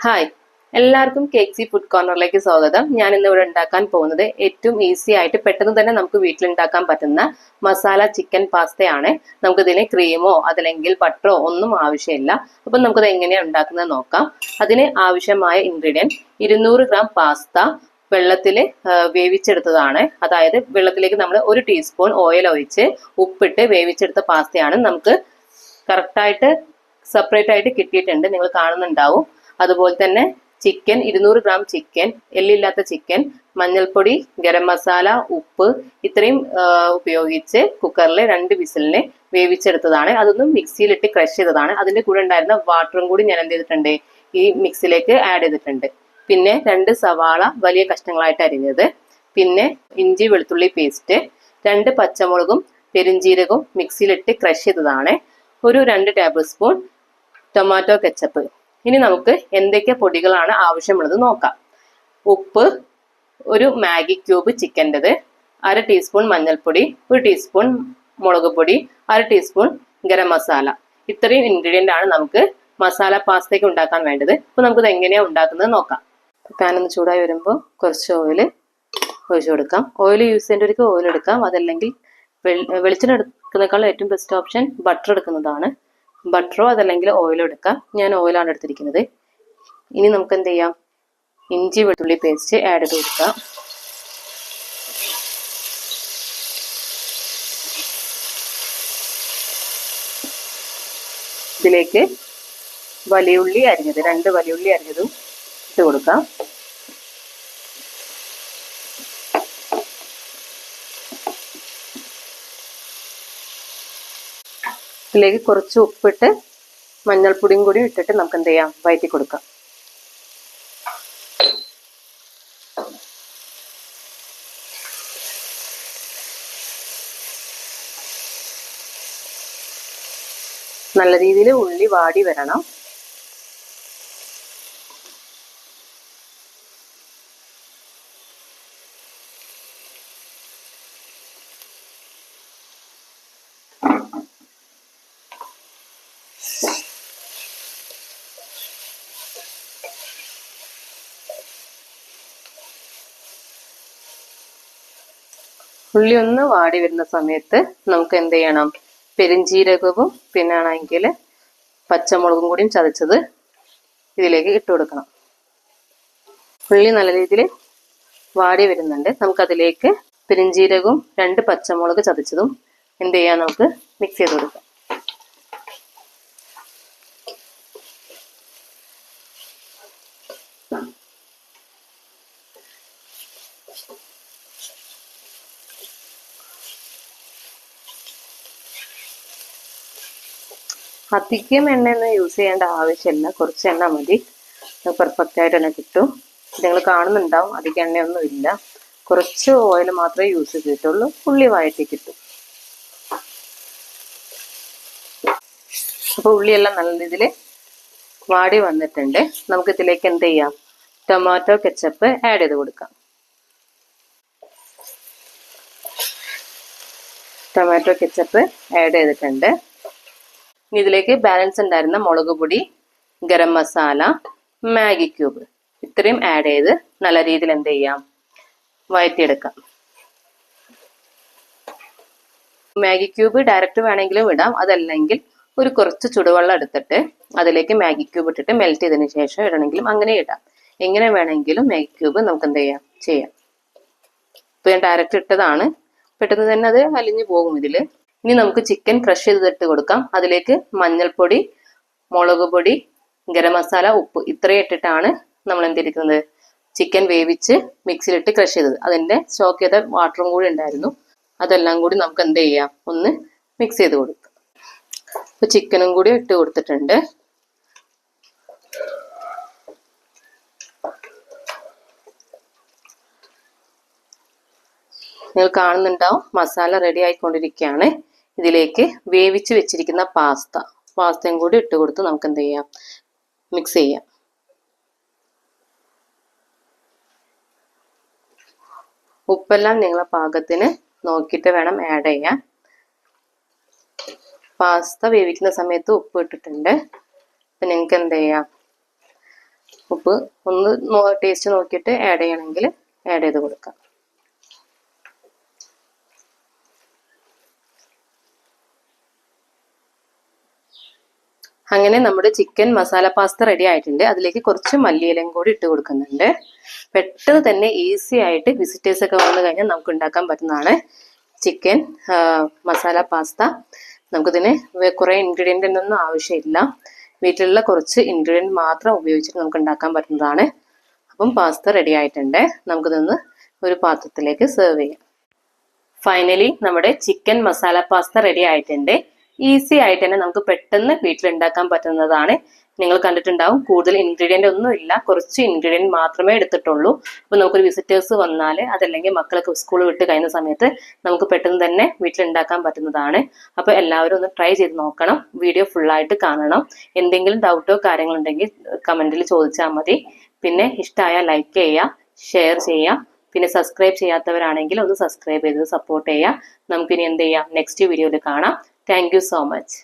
Hi, എല്ലാവർക്കും കേക്സി food കോർണറിലേക്ക് സ്വാഗതം. ഞാൻ ഇന്ന് ഇവിടെ ഉണ്ടാക്കാൻ പോകുന്നത് ഏറ്റവും ഈസി ആയിട്ട് പെട്ടെന്ന് തന്നെ നമുക്ക് വീട്ടിലുണ്ടാക്കാൻ പറ്റുന്ന മസാല ചിക്കൻ പാസ്തയാണ്. നമുക്കിതിന് ക്രീമോ അതല്ലെങ്കിൽ ബട്ടറോ ഒന്നും ആവശ്യമില്ല. അപ്പം നമുക്കത് എങ്ങനെയാണ് ഉണ്ടാക്കുന്നത് നോക്കാം. അതിന് ആവശ്യമായ ഇൻഗ്രീഡിയൻറ്റ് 200 ഗ്രാം പാസ്ത വെള്ളത്തിൽ വേവിച്ചെടുത്തതാണ്. അതായത് വെള്ളത്തിലേക്ക് നമ്മൾ 1 ടീസ്പൂൺ ഓയിൽ ഒഴിച്ച് ഉപ്പിട്ട് വേവിച്ചെടുത്ത പാസ്തയാണ്. നമുക്ക് കറക്റ്റായിട്ട് സെപ്പറേറ്റ് ആയിട്ട് കിട്ടിയിട്ടുണ്ട്, നിങ്ങൾ കാണുന്നുണ്ടാവും. അതുപോലെ തന്നെ ചിക്കൻ 200 ഗ്രാം ചിക്കൻ, എല്ലില്ലാത്ത ചിക്കൻ, മഞ്ഞൾപ്പൊടി, ഗരം മസാല, ഉപ്പ് ഇത്രയും ഉപയോഗിച്ച് കുക്കറിൽ 2 വിസിലിന് വേവിച്ചെടുത്തതാണ്. അതൊന്നും മിക്സിയിലിട്ട് ക്രഷ് ചെയ്തതാണ്. അതിന്റെ കൂടെ ഉണ്ടായിരുന്ന വാട്ടറും കൂടി ഞാൻ എന്ത് ചെയ്തിട്ടുണ്ട്, ഈ മിക്സിയിലേക്ക് ആഡ് ചെയ്തിട്ടുണ്ട്. പിന്നെ 2 സവാള വലിയ കഷ്ണങ്ങളായിട്ട് അരിഞ്ഞത്, പിന്നെ ഇഞ്ചി വെളുത്തുള്ളി പേസ്റ്റ്, 2 പച്ചമുളകും പെരിഞ്ജീരകവും മിക്സിയിലിട്ട് ക്രഷ് ചെയ്തതാണ്. ഒരു 2 ടേബിൾ സ്പൂൺ ടൊമാറ്റോ കെച്ചപ്പ്. ഇനി നമുക്ക് എന്തൊക്കെ പൊടികളാണ് ആവശ്യമുള്ളത് നോക്കാം. ഉപ്പ്, ഒരു മാഗി ക്യൂബ് ചിക്കൻ്റെത്, 1/2 ടീസ്പൂൺ മഞ്ഞൾപ്പൊടി, 1 ടീസ്പൂൺ മുളക് പൊടി, 1/2 ടീസ്പൂൺ ഗരം മസാല. ഇത്രയും ഇൻഗ്രീഡിയൻ്റ് ആണ് നമുക്ക് മസാല പാസ്തയ്ക്ക് ഉണ്ടാക്കാൻ വേണ്ടത്. അപ്പോൾ നമുക്കിത് എങ്ങനെയാണ് ഉണ്ടാക്കുന്നത് നോക്കാം. പാൻ ഒന്ന് ചൂടായി വരുമ്പോൾ കുറച്ച് ഓയിൽ ഒഴിച്ചു കൊടുക്കാം. ഓയിൽ യൂസ് ചെയ്യേണ്ടവർക്ക് ഓയിൽ എടുക്കാം, അതല്ലെങ്കിൽ വെളിച്ചെണ്ണ എടുക്കുന്നതിനേക്കാൾ ഏറ്റവും ബെസ്റ്റ് ഓപ്ഷൻ ബട്ടർ എടുക്കുന്നതാണ്. ബട്ടറോ അതല്ലെങ്കിൽ ഓയിലോ എടുക്കാം. ഞാൻ ഓയിലാണ് എടുത്തിരിക്കുന്നത്. ഇനി നമുക്ക് എന്ത് ചെയ്യാം, ഇഞ്ചി വെളുത്തുള്ളി പേസ്റ്റ് ആഡ് ചെയ്ത് കൊടുക്കാം. ഇതിലേക്ക് വലിയുള്ളി അരിഞ്ഞത്, 2 വലിയുള്ളി അരിഞ്ഞതും ഇട്ട് കൊടുക്കാം. ഇതിലേക്ക് കുറച്ച് ഉപ്പിട്ട് മഞ്ഞൾപ്പൊടിയും കൂടി ഇട്ടിട്ട് നമുക്ക് എന്ത് ചെയ്യാം, വഴറ്റി കൊടുക്കാം. നല്ല രീതിയിൽ ഉള്ളി വാടി വരണം. ഉള്ളി ഒന്ന് വാടി വരുന്ന സമയത്ത് നമുക്ക് എന്ത് ചെയ്യണം, പെരിഞ്ജീരകവും പിന്നെ ആണെങ്കിൽ പച്ചമുളകും കൂടിയും ചതച്ചത് ഇതിലേക്ക് ഇട്ട് കൊടുക്കണം. ഉള്ളി നല്ല രീതിയിൽ വാടി വരുന്നുണ്ട്. നമുക്കതിലേക്ക് പെരിഞ്ജീരകവും 2 പച്ചമുളക് ചതച്ചതും എന്ത് ചെയ്യാം, നമുക്ക് മിക്സ് ചെയ്ത് കൊടുക്കാം. അധികം എണ്ണയൊന്നും യൂസ് ചെയ്യേണ്ട ആവശ്യമില്ല, കുറച്ച് എണ്ണ മതി. പെർഫെക്റ്റ് ആയിട്ട് തന്നെ കിട്ടും. നിങ്ങൾ കാണുന്നുണ്ടാവും, അധികം എണ്ണയൊന്നും ഇല്ല, കുറച്ച് ഓയിൽ മാത്രമേ യൂസ് ചെയ്തിട്ടുള്ളൂ. ഉള്ളി വഴറ്റി കിട്ടും. അപ്പോൾ ഉള്ളിയെല്ലാം നല്ല രീതിയിൽ വാടി വന്നിട്ടുണ്ട്. നമുക്ക് ഇതിലേക്ക് എന്ത് ചെയ്യാം, ടൊമാറ്റോ കെച്ചപ്പ് ആഡ് ചെയ്ത് കൊടുക്കാം. ടൊമാറ്റോ കെച്ചപ്പ് ആഡ് ചെയ്തിട്ടുണ്ട്. ഇനി ഇതിലേക്ക് ബാലൻസ് ഉണ്ടായിരുന്ന മുളക് പൊടി, ഗരം മസാല, മാഗി ക്യൂബ് ഇത്രയും ആഡ് ചെയ്ത് നല്ല രീതിയിൽ എന്ത് ചെയ്യാം, വഴറ്റിയെടുക്കാം. മാഗി ക്യൂബ് ഡയറക്റ്റ് വേണമെങ്കിലും ഇടാം, അതല്ലെങ്കിൽ ഒരു കുറച്ച് ചുടുവെള്ളം എടുത്തിട്ട് അതിലേക്ക് മാഗി ക്യൂബ് ഇട്ടിട്ട് മെൽറ്റ് ചെയ്തതിന് ശേഷം ഇടണമെങ്കിലും അങ്ങനെ ഇടാം. എങ്ങനെ വേണമെങ്കിലും മാഗി ക്യൂബ് നമുക്ക് എന്ത് ചെയ്യാം. ഇപ്പൊ ഞാൻ ഡയറക്റ്റ് ഇട്ടതാണ്, പെട്ടെന്ന് തന്നെ അത് അലിഞ്ഞു പോകും ഇതില്. ഇനി നമുക്ക് ചിക്കൻ ക്രഷ് ചെയ്തിട്ട് കൊടുക്കാം. അതിലേക്ക് മഞ്ഞൾപ്പൊടി, മുളക് പൊടി, ഗരം മസാല, ഉപ്പ് ഇത്രയും ഇട്ടിട്ടാണ് നമ്മൾ എന്തിരിക്കുന്നത്, ചിക്കൻ വേവിച്ച് മിക്സിയിലിട്ട് ക്രഷ് ചെയ്തത്. അതിൻ്റെ സ്റ്റോക്ക് ചെയ്ത വാട്ടറും കൂടി ഉണ്ടായിരുന്നു. അതെല്ലാം കൂടി നമുക്ക് എന്ത് ചെയ്യാം, ഒന്ന് മിക്സ് ചെയ്ത് കൊടുക്കാം. ഇപ്പൊ ചിക്കനും കൂടി ഇട്ട് കൊടുത്തിട്ടുണ്ട്. നിങ്ങൾ കാണുന്നുണ്ടാവും, മസാല റെഡി ആയിക്കൊണ്ടിരിക്കുകയാണ്. ഇതിലേക്ക് വേവിച്ച് വെച്ചിരിക്കുന്ന പാസ്തയും കൂടി ഇട്ട് കൊടുത്ത് നമുക്ക് എന്ത് ചെയ്യാം, മിക്സ് ചെയ്യാം. ഉപ്പെല്ലാം നിങ്ങളെ പാകത്തിന് നോക്കിയിട്ട് വേണം ആഡ് ചെയ്യാൻ. പാസ്ത വേവിക്കുന്ന സമയത്ത് ഉപ്പ് ഇട്ടിട്ടുണ്ട്. അപ്പം നിങ്ങൾക്ക് എന്ത് ചെയ്യാം, ഉപ്പ് ഒന്ന് ടേസ്റ്റ് നോക്കിയിട്ട് ആഡ് ചെയ്യണമെങ്കിൽ ആഡ് ചെയ്ത് കൊടുക്കാം. അങ്ങനെ നമ്മുടെ ചിക്കൻ മസാല പാസ്ത റെഡി ആയിട്ടുണ്ട്. അതിലേക്ക് കുറച്ച് മല്ലിയിലയും കൂടി ഇട്ട് കൊടുക്കുന്നുണ്ട്. പെട്ടെന്ന് തന്നെ ഈസി ആയിട്ട് വിസിറ്റേഴ്സ് ഒക്കെ വന്നു കഴിഞ്ഞാൽ നമുക്ക് ഉണ്ടാക്കാൻ പറ്റുന്നതാണ് ചിക്കൻ മസാല പാസ്ത. നമുക്കിതിന് കുറേ ഇൻഗ്രീഡിയൻ്റ് ഒന്നും ആവശ്യമില്ല. വീട്ടിലുള്ള കുറച്ച് ഇൻഗ്രീഡിയൻറ്റ് മാത്രം ഉപയോഗിച്ചിട്ട് നമുക്ക് ഉണ്ടാക്കാൻ പറ്റുന്നതാണ്. അപ്പം പാസ്ത റെഡി ആയിട്ടുണ്ട്. നമുക്കിതൊന്ന് ഒരു പാത്രത്തിലേക്ക് സെർവ് ചെയ്യാം. ഫൈനലി നമ്മുടെ ചിക്കൻ മസാല പാസ്ത റെഡി ആയിട്ടുണ്ട്. ഈസി ആയിട്ട് തന്നെ നമുക്ക് പെട്ടെന്ന് വീട്ടിലുണ്ടാക്കാൻ പറ്റുന്നതാണ്. നിങ്ങൾ കണ്ടിട്ടുണ്ടാവും കൂടുതൽ ഇൻഗ്രീഡിയൻ്റ് ഒന്നും ഇല്ല, കുറച്ച് ഇൻഗ്രീഡിയൻറ്റ് മാത്രമേ എടുത്തിട്ടുള്ളൂ. അപ്പോൾ നമുക്കൊരു വിസിറ്റേഴ്സ് വന്നാൽ അതല്ലെങ്കിൽ മക്കളൊക്കെ സ്കൂൾ വിട്ട് കഴിയുന്ന സമയത്ത് നമുക്ക് പെട്ടെന്ന് തന്നെ വീട്ടിലുണ്ടാക്കാൻ പറ്റുന്നതാണ്. അപ്പോൾ എല്ലാവരും ഒന്ന് ട്രൈ ചെയ്ത് നോക്കണം. വീഡിയോ ഫുള്ളായിട്ട് കാണണം. എന്തെങ്കിലും ഡൗട്ടോ കാര്യങ്ങളുണ്ടെങ്കിൽ കമൻറ്റിൽ ചോദിച്ചാൽ മതി. പിന്നെ ഇഷ്ടമായ ലൈക്ക് ചെയ്യുക, ഷെയർ ചെയ്യുക. പിന്നെ സബ്സ്ക്രൈബ് ചെയ്യാത്തവരാണെങ്കിൽ ഒന്ന് സബ്സ്ക്രൈബ് ചെയ്ത് സപ്പോർട്ട് ചെയ്യുക. നമുക്കിനി എന്ത് ചെയ്യാം, നെക്സ്റ്റ് വീഡിയോയിൽ കാണാം. Thank you so much.